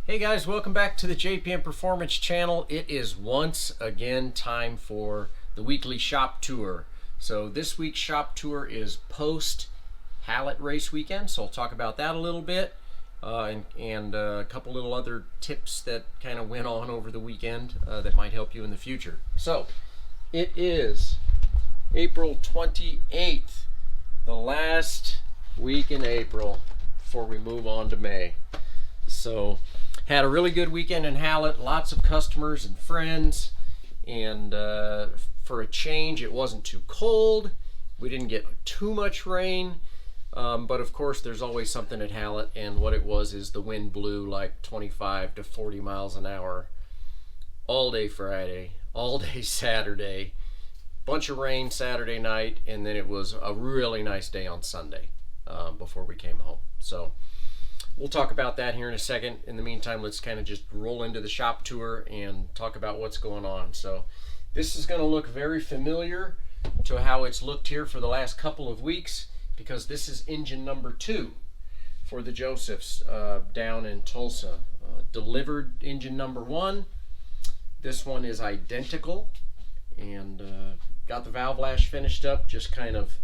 Hey guys, welcome back to the JPM Performance channel. It is once again time for the weekly shop tour. So this week's shop tour is post Hallett race weekend, so I'll talk about that a little bit and a couple little other tips that kind of went on over the weekend that might help you in the future. So it is April 28th, the last week in April before we move on to May. So had a really good weekend in Hallett, lots of customers and friends, and for a change it wasn't too cold, we didn't get too much rain, but of course there's always something at Hallett, and what it was is the wind blew like 25 to 40 miles an hour all day Friday, all day Saturday, bunch of rain Saturday night, and then it was a really nice day on Sunday before we came home. So we'll talk about that here in a second. In the meantime, let's kind of just roll into the shop tour and talk about what's going on. So this is going to look very familiar to how it's looked here for the last couple of weeks, because this is engine number 2 for the Josephs down in Tulsa. Delivered engine number 1. This one is identical, and got the valve lash finished up, just kind of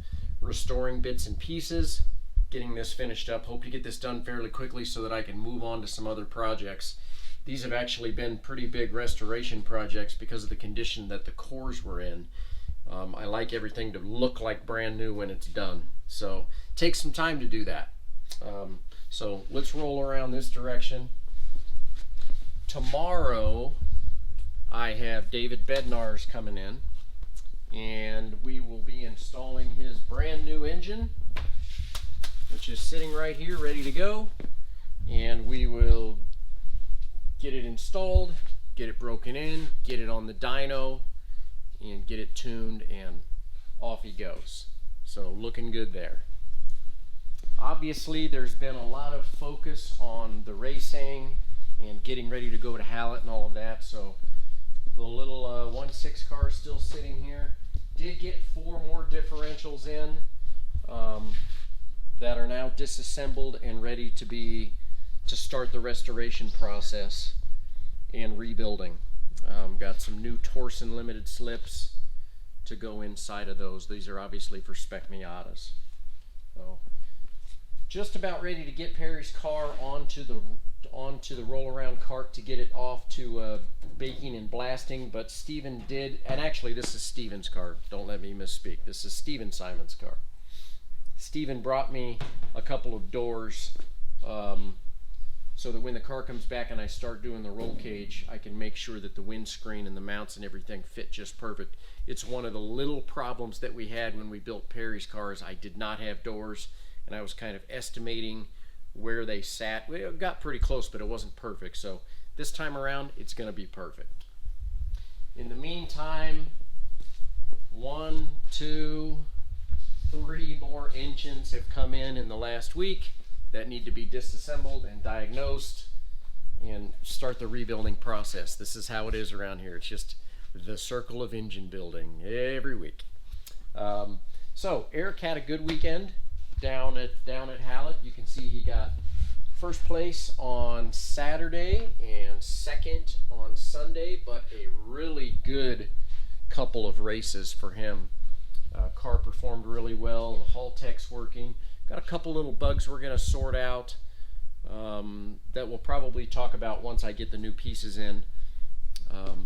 restoring bits and pieces, getting this finished up. Hope to get this done fairly quickly so that I can move on to some other projects. These have actually been pretty big restoration projects because of the condition that the cores were in. I like everything to look like brand new when it's done, so take some time to do that. So let's roll around this direction. Tomorrow I have David Bednar's coming in, and we will be installing his brand new engine, which is sitting right here ready to go, and we will get it installed, get it broken in, get it on the dyno, and get it tuned, and off he goes. So looking good there. Obviously there's been a lot of focus on the racing and getting ready to go to Hallett and all of that, so the little 1.6 car is still sitting here. Did get 4 more differentials in that are now disassembled and ready to start the restoration process and rebuilding. Got some new Torsen limited slips to go inside of those. These are obviously for Spec Miatas. So just about ready to get Perry's car onto the roll around cart to get it off to baking and blasting, but Steven did, and actually this is Steven's car, don't let me misspeak, this is Steven Simon's car. Steven brought me a couple of doors so that when the car comes back and I start doing the roll cage, I can make sure that the windscreen and the mounts and everything fit just perfect. It's one of the little problems that we had when we built Perry's cars. I did not have doors, and I was kind of estimating where they sat. We got pretty close, but it wasn't perfect. So this time around, it's going to be perfect. In the meantime, 1, 2, 3 more engines have come in the last week that need to be disassembled and diagnosed and start the rebuilding process. This is how it is around here. It's just the circle of engine building every week. So Eric had a good weekend down at Hallett. You can see he got first place on Saturday and second on Sunday, but a really good couple of races for him. Car performed really well, the Haltech's working. Got a couple little bugs we're going to sort out that we'll probably talk about once I get the new pieces in.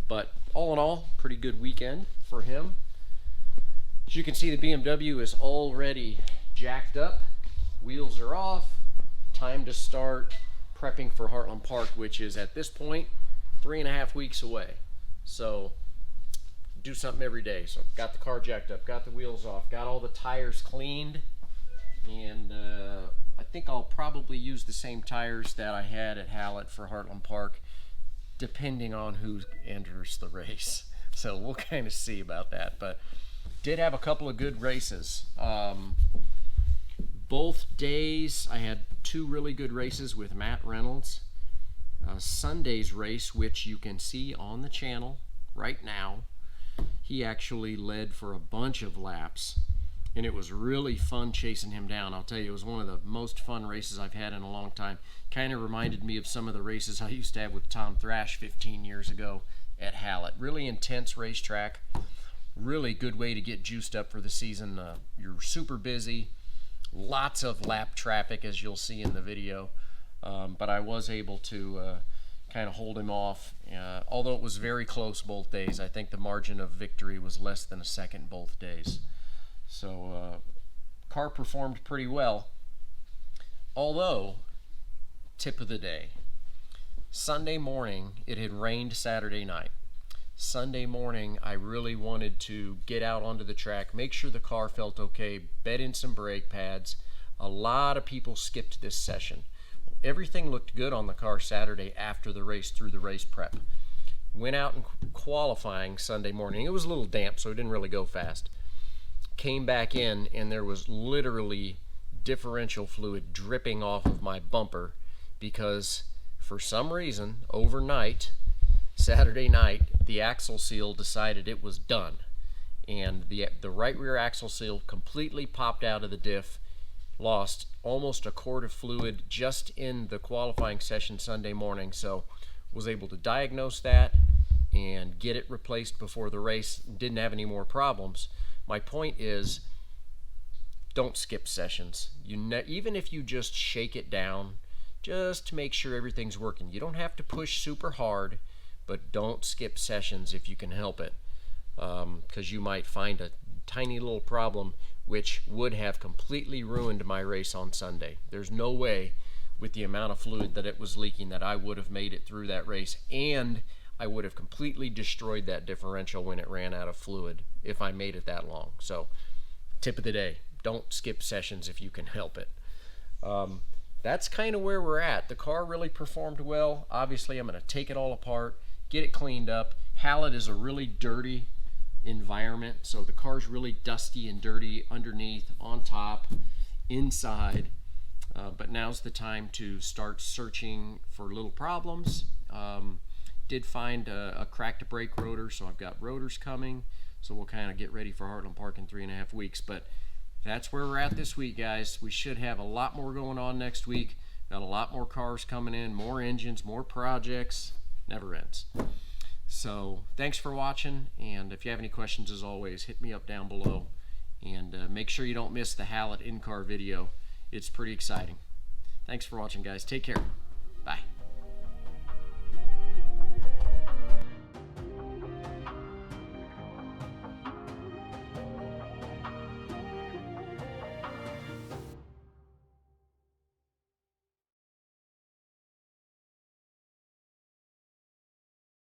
But all in all, pretty good weekend for him. As you can see, the BMW is already jacked up. Wheels are off. Time to start prepping for Heartland Park, which is at this point 3.5 weeks away. So do something every day. So got the car jacked up, got the wheels off, got all the tires cleaned, and I think I'll probably use the same tires that I had at Hallett for Heartland Park, depending on who enters the race. So we'll kind of see about that, but did have a couple of good races. Both days I had 2 really good races with Matt Reynolds. Sunday's race, which you can see on the channel right now, he actually led for a bunch of laps and it was really fun chasing him down. I'll tell you, it was one of the most fun races I've had in a long time. Kind of reminded me of some of the races I used to have with Tom Thrash 15 years ago at Hallett. Really intense racetrack, really good way to get juiced up for the season. You're super busy, lots of lap traffic, as you'll see in the video, but I was able to kind of hold him off, although it was very close both days. I think the margin of victory was less than a second both days. So car performed pretty well, although, tip of the day, Sunday morning it had rained Saturday night. Sunday morning I really wanted to get out onto the track, make sure the car felt okay, bed in some brake pads. A lot of people skipped this session. Everything looked good on the car Saturday after the race, through the race prep. Went out in qualifying Sunday morning. It was a little damp, so it didn't really go fast. Came back in, and there was literally differential fluid dripping off of my bumper because for some reason, overnight, Saturday night, the axle seal decided it was done. And the right rear axle seal completely popped out of the diff. Lost almost a quart of fluid just in the qualifying session Sunday morning, so was able to diagnose that and get it replaced before the race. Didn't have any more problems. My point is, don't skip sessions. Even if you just shake it down, just to make sure everything's working. You don't have to push super hard, but don't skip sessions if you can help it, because you might find a tiny little problem which would have completely ruined my race on Sunday. There's no way, with the amount of fluid that it was leaking, that I would have made it through that race, and I would have completely destroyed that differential when it ran out of fluid if I made it that long. So, tip of the day, don't skip sessions if you can help it. That's kind of where we're at. The car really performed well. Obviously, I'm going to take it all apart, get it cleaned up. Hallett is a really dirty environment, so the car's really dusty and dirty underneath, on top, inside, but now's the time to start searching for little problems. Did find a cracked brake rotor, so I've got rotors coming, so we'll kind of get ready for Heartland Park in 3.5 weeks. But that's where we're at this week, guys. We should have a lot more going on next week. Got a lot more cars coming in, more engines, more projects. Never ends. So thanks for watching, and if you have any questions, as always, hit me up down below, and make sure you don't miss the Hallett in-car video. It's pretty exciting. Thanks for watching, guys. Take care.